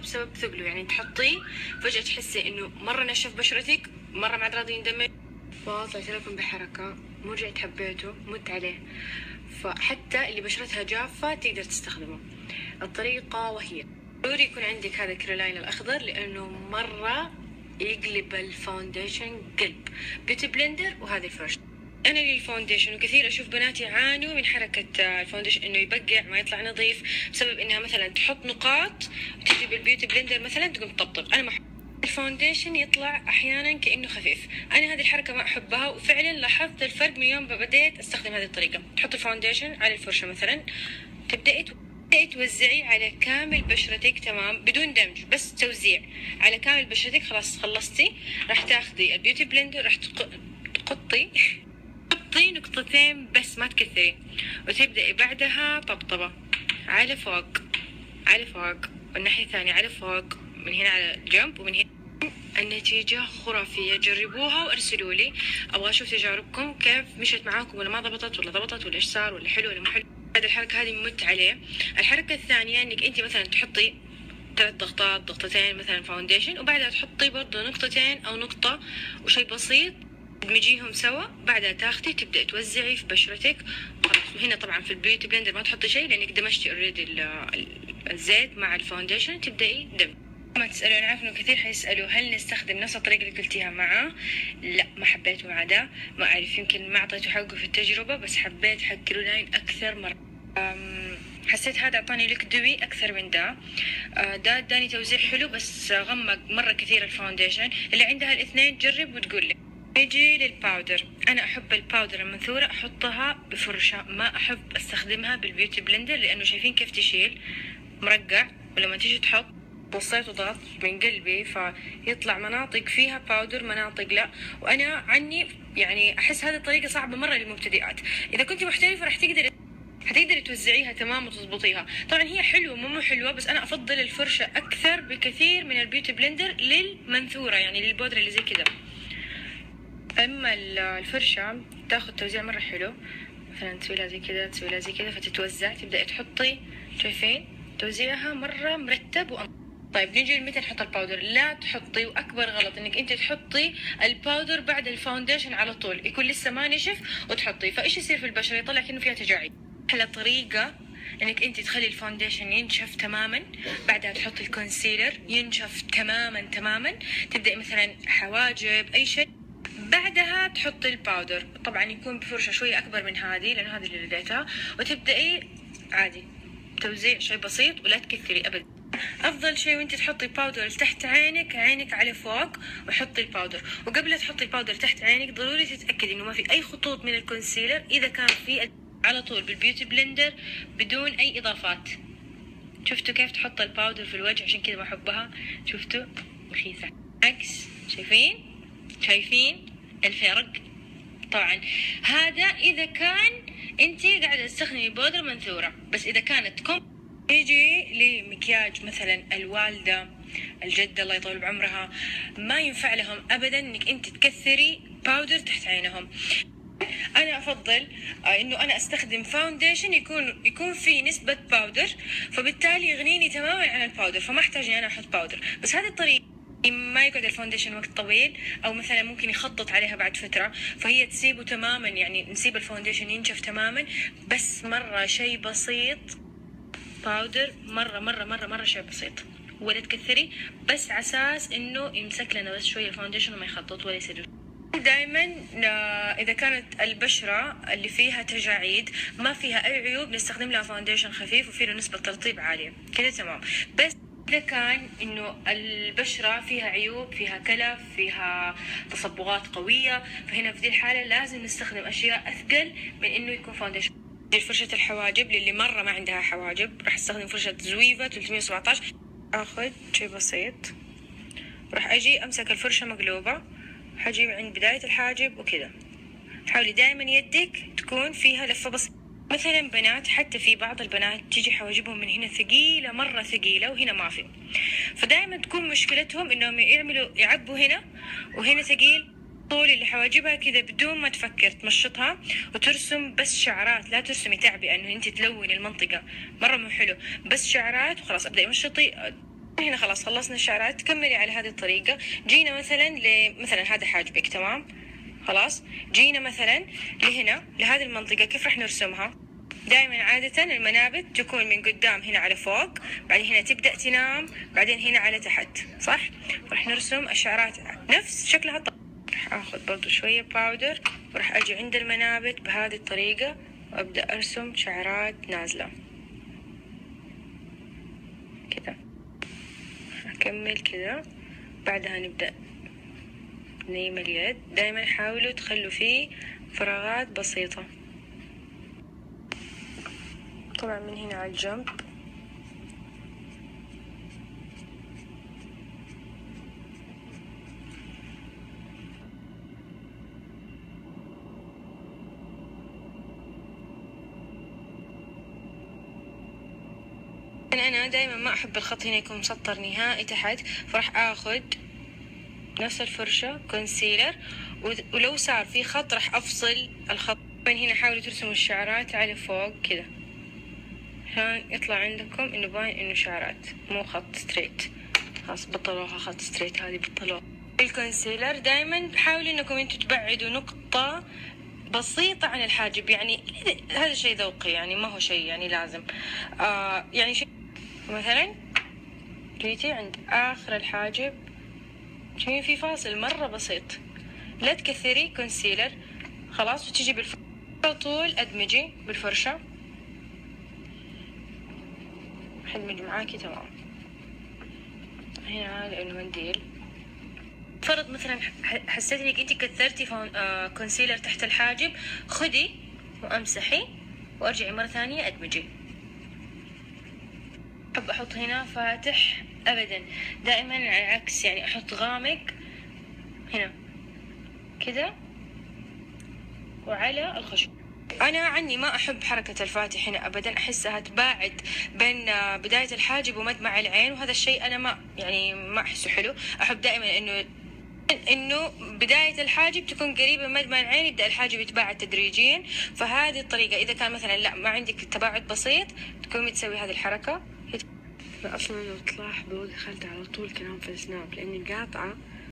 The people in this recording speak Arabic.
بسبب ثقله، يعني تحطيه فجأة تحسي انه مرة نشف بشرتك، مرة ما عاد راضي يندمج. فطلعت لكم بحركة، مو رجعت حبيته مت عليه. فحتى اللي بشرتها جافة تقدر تستخدمه. الطريقة وهي ضروري يكون عندك هذا الكريلاين الأخضر لأنه مرة يقلب الفاونديشن قلب. بيوتي بلندر وهذه الفرشة. أنا للفاونديشن وكثير أشوف بنات يعانوا من حركة الفاونديشن إنه يبقع ما يطلع نظيف بسبب إنها مثلا تحط نقاط وتجي بالبيوتي بلندر مثلا تقوم تطبطب. أنا ما الفاونديشن يطلع أحيانا كأنه خفيف. أنا هذه الحركة ما أحبها، وفعلا لاحظت الفرق من يوم بديت أستخدم هذه الطريقة. تحط الفاونديشن على الفرشة مثلا، تبدأي توزعي على كامل بشرتك، تمام، بدون دمج، بس توزيع على كامل بشرتك. خلاص خلصتي، راح تاخذي البيوتي بلندر، راح تقطي نقطتين بس، ما تكثري، وتبدأي بعدها طبطبة على فوق على فوق، والناحية الثانية على فوق، من هنا على الجنب ومن هنا. النتيجة خرافية، جربوها وارسلوا لي، ابغى اشوف تجاربكم كيف مشت معاكم، ولا ما ضبطت ولا ضبطت، ولا ايش صار، ولا حلو ولا مو حلو. هذه الحركة هذه مت عليه. الحركة الثانية انك انت مثلا تحطي 3 ضغطات، ضغطتين مثلا فاونديشن، وبعدها تحطي برضو نقطتين او نقطة وشي بسيط، تدمجيهم سوا، بعدها تاخدي تبدأ توزعي في بشرتك خلاص. وهنا طبعا في البيوتي بلندر ما تحطي شيء لانك دمجتي اوريدي الزيت مع الفاونديشن، تبدأي دمج. ما تسألوا، أنا عارف إنه كثير حيسألوا هل نستخدم نفس الطريقة اللي قلتيها معاه؟ لا، ما حبيته مع ده، ما أعرف، يمكن ما أعطيته حقه في التجربة، بس حبيت حق كريلاين أكثر مرة. حسيت هذا أعطاني لك دوي أكثر من ده. ده اداني توزيع حلو بس غمق مرة كثير الفاونديشن. اللي عندها الاثنين تجرب وتقول لي. نيجي للباودر. أنا أحب الباودر المنثورة أحطها بفرشة، ما أحب أستخدمها بالبيوتي بلندر لأنه شايفين كيف تشيل مرقع، ولما تيجي تحط وصيت وضغط من قلبي فيطلع مناطق فيها باودر مناطق لا. وانا عني يعني احس هذه الطريقه صعبه مره للمبتدئات. اذا كنت محترفه راح حتقدري توزعيها تمام وتضبطيها. طبعا هي حلوه مو حلوه، بس انا افضل الفرشه اكثر بكثير من البيوتي بلندر للمنثوره، يعني للبودره اللي زي كذا. اما الفرشه تاخذ توزيع مره حلو، مثلا تسوي لها زي كذا، تسوي لها زي كذا، فتتوزع، تبداي تحطي، شايفين توزيعها مره مرتب طيب نيجي لمتى نحط الباودر. لا تحطي، واكبر غلط انك انت تحطي الباودر بعد الفاونديشن على طول، يكون لسه ما نشف وتحطي، فايش يصير في البشره؟ يطلع كأنه فيها تجاعيد. احلى طريقه انك انت تخلي الفاونديشن ينشف تماما، بعدها تحطي الكونسيلر ينشف تماما، تبدأي مثلا حواجب اي شيء، بعدها تحطي الباودر. طبعا يكون بفرشه شويه اكبر من هذه لانه هذه اللي لقيتها، وتبدأي عادي توزيع شيء بسيط ولا تكثري ابدا. افضل شيء وانت تحطي باودر تحت عينك على فوق، وحطي الباودر. وقبل لا تحطي الباودر تحت عينك ضروري تتاكدي انه ما في اي خطوط من الكونسيلر، اذا كان في على طول بالبيوتي بلندر بدون اي اضافات. شفتوا كيف تحط الباودر في الوجه؟ عشان كذا ما احبها. شفتوا رخيصه عكس، شايفين الفرق؟ طبعا هذا اذا كان انت قاعده تستخدمي بودره منثوره، بس اذا كانت يجي لمكياج مثلا الوالدة الجدة الله يطول بعمرها، ما ينفع لهم أبدا إنك أنت تكثري باودر تحت عينهم. أنا أفضل إنه أنا أستخدم فاونديشن يكون فيه نسبة باودر، فبالتالي يغنيني تماما عن الباودر، فما أحتاج إني أنا أحط باودر. بس هذه الطريقة ما يقعد الفاونديشن وقت طويل، أو مثلا ممكن يخطط عليها بعد فترة، فهي تسيبه تماما، يعني نسيب الفاونديشن ينشف تماما، بس مرة شيء بسيط باودر، مرة شيء بسيط، ولا تكثري، بس عساس انه يمسك لنا بس شويه الفاونديشن وما يخطط ولا يصير. دائما اذا كانت البشره اللي فيها تجاعيد ما فيها اي عيوب نستخدم لها فاونديشن خفيف وفيه نسبه ترطيب عاليه كذا تمام. بس إذا كان إنه البشرة فيها عيوب، فيها كلف، فيها تصبغات قوية، فهنا في دي الحالة لازم نستخدم أشياء أثقل من إنه يكون فاونديشن. فرشة الحواجب للي مرة ما عندها حواجب راح استخدم فرشة زويفا 317. اخذ شيء بسيط، راح اجي امسك الفرشة مقلوبة، حجي عند بداية الحاجب وكذا. حاولي دائما يدك تكون فيها لفة بسيطة. مثلا بنات، حتى في بعض البنات تيجي حواجبهم من هنا ثقيلة، مرة ثقيلة، وهنا ما في، فدائما تكون مشكلتهم انهم يعبوا هنا وهنا ثقيل. طول اللي حواجبها كذا بدون ما تفكر تمشطها وترسم بس شعرات، لا ترسمي تعبئة انه انت تلوني المنطقة، مرة مو حلو، بس شعرات وخلاص. ابدأي مشطي هنا خلاص خلصنا الشعرات. تكملي على هذه الطريقة. جينا مثلا مثلا هذا حاجبك، تمام؟ خلاص جينا مثلا لهنا لهذه المنطقة، كيف راح نرسمها؟ دائما عادة المنابت تكون من قدام هنا على فوق، بعدين هنا تبدأ تنام، بعدين هنا على تحت، صح؟ راح نرسم الشعرات نفس شكلها. راح اخذ برضو شوية باودر وراح اجي عند المنابت بهذه الطريقة وابدأ ارسم شعرات نازلة كذا. اكمل كذا، بعدها نبدأ نيم اليد. دائما حاولوا تخلوا فيه فراغات بسيطة. طبعا من هنا على الجنب أنا دائما ما أحب الخط هنا يكون مسطر نهائي تحت، فراح آخذ نفس الفرشة كونسيلر، ولو صار في خط راح أفصل الخط. من هنا حاولوا ترسموا الشعرات على فوق كذا عشان يطلع عندكم إنه باين إنه شعرات مو خط ستريت. خلاص بطلوها خط ستريت، هذه بطلوها. الكونسيلر دائما حاولوا إنكم انتوا تبعدوا نقطة بسيطة عن الحاجب، يعني هذا شيء ذوقي، يعني ما هو شيء يعني لازم. يعني شيء مثلا جيتي عند آخر الحاجب شوفي في فاصل مرة بسيط، لا تكثري كونسيلر. خلاص وتجي بالفرشة على طول ادمجي بالفرشة، حدمج معاكي تمام. هنا لأنه منديل، فرض مثلا حسيت انك انت كثرتي كونسيلر تحت الحاجب، خدي وامسحي وارجعي مرة ثانية ادمجي. أحب أحط هنا فاتح أبدا، دائما على العكس، يعني أحط غامق هنا كذا وعلى الخشب. أنا عني ما أحب حركة الفاتح هنا أبدا، أحسها تباعد بين بداية الحاجب ومدمع العين، وهذا الشيء أنا ما أحسه حلو. أحب دائما إنه بداية الحاجب تكون قريبة من مدمع العين، يبدأ الحاجب يتباعد تدريجيا. فهذه الطريقة إذا كان مثلا لا ما عندك تباعد بسيط تقومي تسوي هذه الحركة. أصلا لو تلاحظوا دخلت على طول كلام في السناب لأني قاطعة